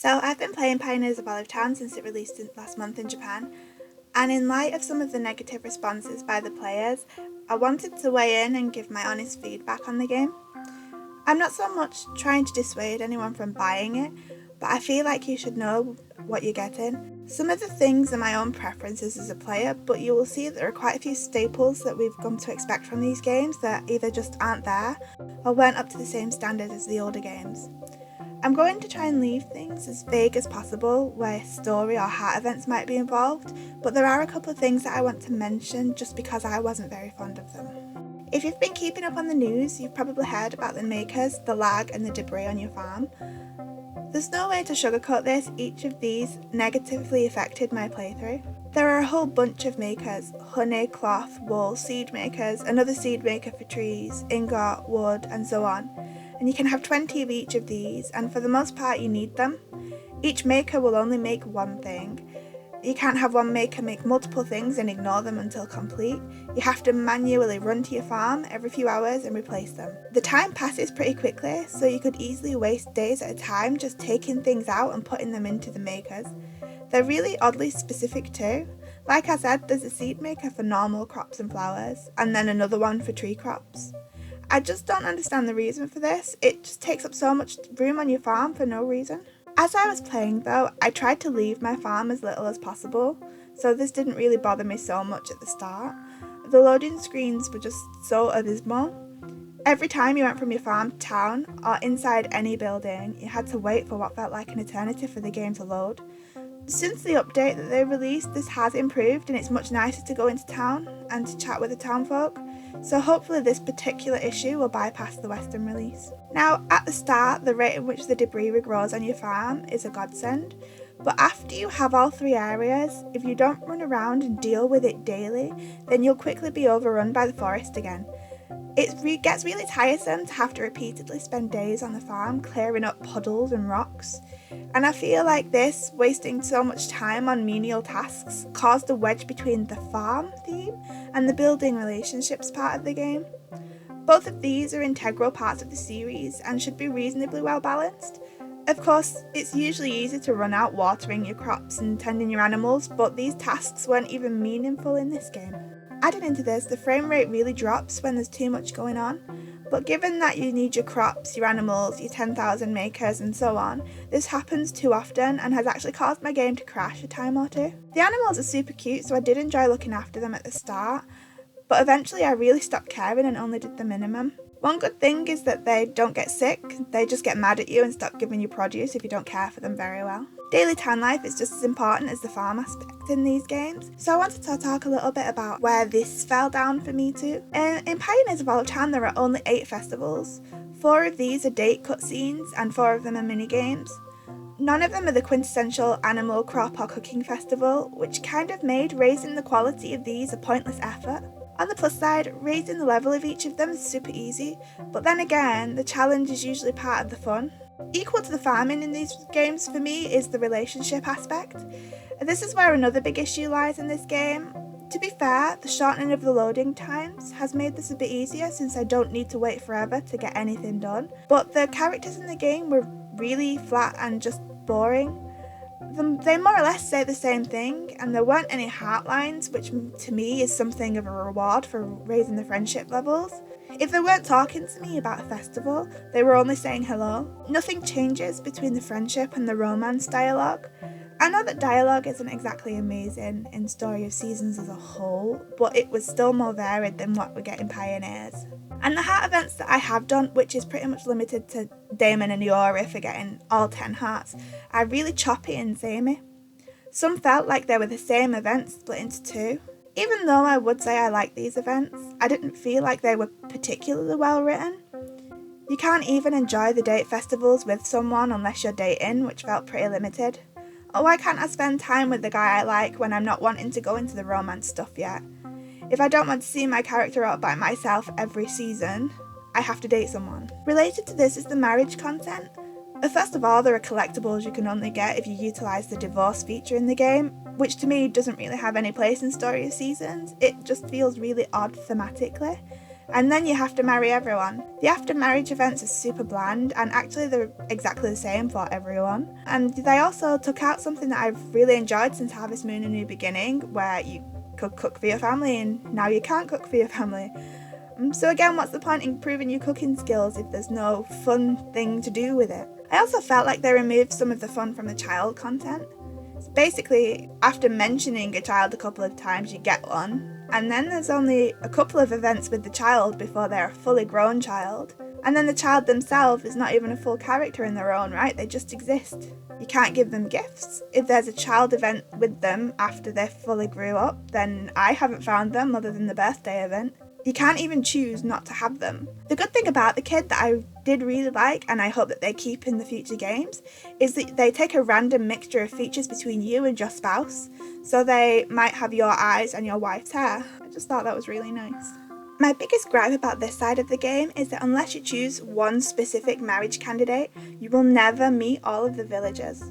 So I've been playing Pioneers of Olive Town since it released last month in Japan, and in light of some of the negative responses by the players, I wanted to weigh in and give my honest feedback on the game. I'm not so much trying to dissuade anyone from buying it, but I feel like you should know what you're getting. Some of the things are my own preferences as a player, but you will see that there are quite a few staples that we've come to expect from these games that either just aren't there or weren't up to the same standard as the older games. I'm going to try and leave things as vague as possible where story or heart events might be involved, but there are a couple of things that I want to mention just because I wasn't very fond of them. If you've been keeping up on the news, you've probably heard about the makers, the lag and the debris on your farm. There's no way to sugarcoat this, each of these negatively affected my playthrough. There are a whole bunch of makers: honey, cloth, wool, seed makers, another seed maker for trees, ingot, wood and so on. And you can have 20 of each of these, and for the most part you need them. Each maker will only make one thing. You can't have one maker make multiple things and ignore them until complete. You have to manually run to your farm every few hours and replace them. The time passes pretty quickly, so you could easily waste days at a time just taking things out and putting them into the makers. They're really oddly specific too. Like I said, there's a seed maker for normal crops and flowers, and then another one for tree crops. I just don't understand the reason for this. It just takes up so much room on your farm for no reason. As I was playing though, I tried to leave my farm as little as possible, so this didn't really bother me so much at the start. The loading screens were just so abysmal. Every time you went from your farm to town or inside any building, you had to wait for what felt like an eternity for the game to load. Since the update that they released, this has improved and it's much nicer to go into town and to chat with the townfolk, so hopefully this particular issue will bypass the Western release. Now, at the start, the rate at which the debris regrows on your farm is a godsend, but after you have all three areas, if you don't run around and deal with it daily, then you'll quickly be overrun by the forest again. It gets really tiresome to have to repeatedly spend days on the farm clearing up puddles and rocks, and I feel like this, wasting so much time on menial tasks, caused a wedge between the farm theme and the building relationships part of the game. Both of these are integral parts of the series and should be reasonably well balanced. Of course, it's usually easy to run out watering your crops and tending your animals, but these tasks weren't even meaningful in this game. Adding into this, the frame rate really drops when there's too much going on, but given that you need your crops, your animals, your 10,000 makers and so on, this happens too often and has actually caused my game to crash a time or two. The animals are super cute, so I did enjoy looking after them at the start, but eventually I really stopped caring and only did the minimum. One good thing is that they don't get sick, they just get mad at you and stop giving you produce if you don't care for them very well. Daily town life is just as important as the farm aspect in these games, so I wanted to talk a little bit about where this fell down for me too. In Pioneers of Olive Town there are only 8 festivals. 4 of these are date cutscenes and 4 of them are minigames. None of them are the quintessential animal, crop or cooking festival, which kind of made raising the quality of these a pointless effort. On the plus side, raising the level of each of them is super easy, but then again, the challenge is usually part of the fun. Equal to the farming in these games for me is the relationship aspect. This is where another big issue lies in this game. To be fair, the shortening of the loading times has made this a bit easier since I don't need to wait forever to get anything done, but the characters in the game were really flat and just boring. They more or less say the same thing, and there weren't any heart lines, which to me is something of a reward for raising the friendship levels. If they weren't talking to me about a festival, they were only saying hello. Nothing changes between the friendship and the romance dialogue. I know that dialogue isn't exactly amazing in Story of Seasons as a whole, but it was still more varied than what we get in Pioneers. And the heart events that I have done, which is pretty much limited to Damon and Iori for getting all 10 hearts, are really choppy and samey. Some felt like they were the same event split into 2. Even though I would say I like these events, I didn't feel like they were particularly well written. You can't even enjoy the date festivals with someone unless you're dating, which felt pretty limited. Or why can't I spend time with the guy I like when I'm not wanting to go into the romance stuff yet? If I don't want to see my character out by myself every season, I have to date someone. Related to this is the marriage content. First of all, there are collectibles you can only get if you utilise the divorce feature in the game, which to me doesn't really have any place in Story of Seasons. It just feels really odd thematically. and then you have to marry everyone. The after marriage events are super bland, and actually they're exactly the same for everyone. And they also took out something that I've really enjoyed since Harvest Moon: A New Beginning, where you could cook for your family and now you can't cook for your family. So again, what's the point in improving your cooking skills if there's no fun thing to do with it? I also felt like they removed some of the fun from the child content. So basically, after mentioning a child a couple of times, you get one, and then there's only a couple of events with the child before they're a fully grown child. And then the child themselves is not even a full character in their own right, they just exist. You can't give them gifts. If there's a child event with them after they fully grew up, then I haven't found them other than the birthday event. You can't even choose not to have them. The good thing about the kid that I did really like, and I hope that they keep in the future games, is that they take a random mixture of features between you and your spouse. So they might have your eyes and your wife's hair. I just thought that was really nice. My biggest gripe about this side of the game is that unless you choose one specific marriage candidate, you will never meet all of the villagers.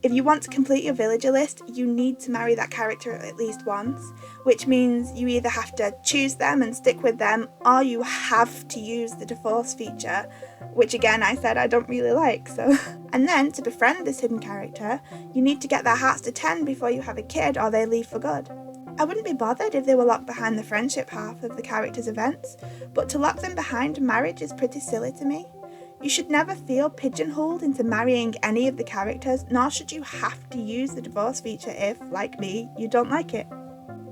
If you want to complete your villager list, you need to marry that character at least once, which means you either have to choose them and stick with them, or you have to use the divorce feature, which again I said I don't really like. And then to befriend this hidden character, you need to get their hearts to 10 before you have a kid or they leave for good. I wouldn't be bothered if they were locked behind the friendship half of the character's events, but to lock them behind marriage is pretty silly to me. You should never feel pigeonholed into marrying any of the characters, nor should you have to use the divorce feature if, like me, you don't like it.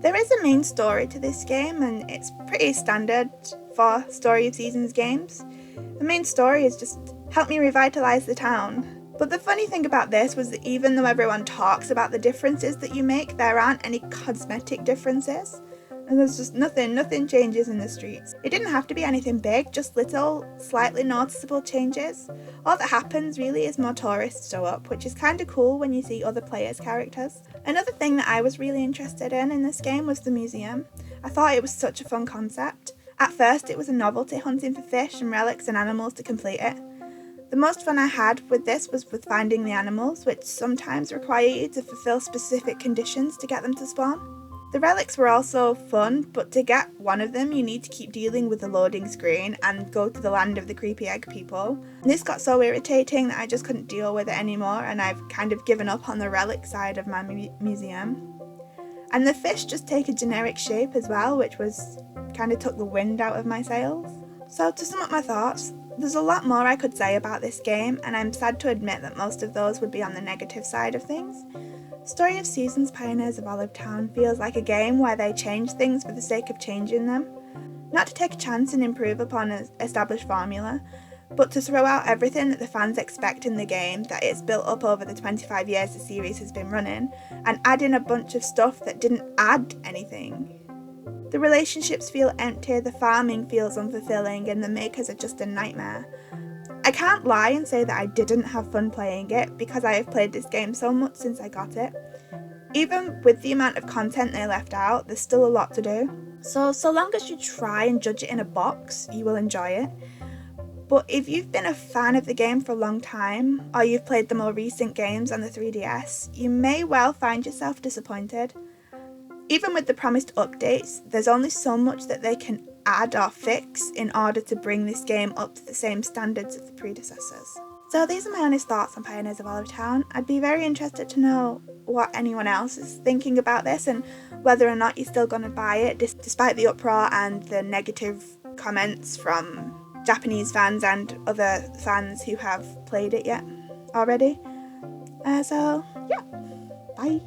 There is a main story to this game, and it's pretty standard for Story of Seasons games. The main story is just help me revitalise the town. But the funny thing about this was that even though everyone talks about the differences that you make, there aren't any cosmetic differences. And there's just nothing changes in the streets. It didn't have to be anything big, just little, slightly noticeable changes. All that happens really is more tourists show up, which is kind of cool when you see other players' characters. Another thing that I was really interested in this game was the museum. I thought it was such a fun concept. At first it was a novelty hunting for fish and relics and animals to complete it. The most fun I had with this was with finding the animals, which sometimes require you to fulfill specific conditions to get them to spawn. The relics were also fun, but to get one of them you need to keep dealing with the loading screen and go to the land of the creepy egg people. And this got so irritating that I just couldn't deal with it anymore, and I've kind of given up on the relic side of my museum. And the fish just take a generic shape as well, which kind of took the wind out of my sails. So to sum up my thoughts, there's a lot more I could say about this game, and I'm sad to admit that most of those would be on the negative side of things. Story of Seasons Pioneers of Olive Town feels like a game where they change things for the sake of changing them. Not to take a chance and improve upon an established formula, but to throw out everything that the fans expect in the game that it's built up over the 25 years the series has been running, and add in a bunch of stuff that didn't add anything. The relationships feel empty, the farming feels unfulfilling, and the makers are just a nightmare. I can't lie and say that I didn't have fun playing it, because I have played this game so much since I got it. Even with the amount of content they left out, there's still a lot to do. So long as you try and judge it in a box, you will enjoy it. But if you've been a fan of the game for a long time, or you've played the more recent games on the 3DS, you may well find yourself disappointed. Even with the promised updates, there's only so much that they can add or fix in order to bring this game up to the same standards of the predecessors. So these are my honest thoughts on Pioneers of Olive Town. I'd be very interested to know what anyone else is thinking about this and whether or not you're still going to buy it despite the uproar and the negative comments from Japanese fans and other fans who have played it yet already. So yeah, bye.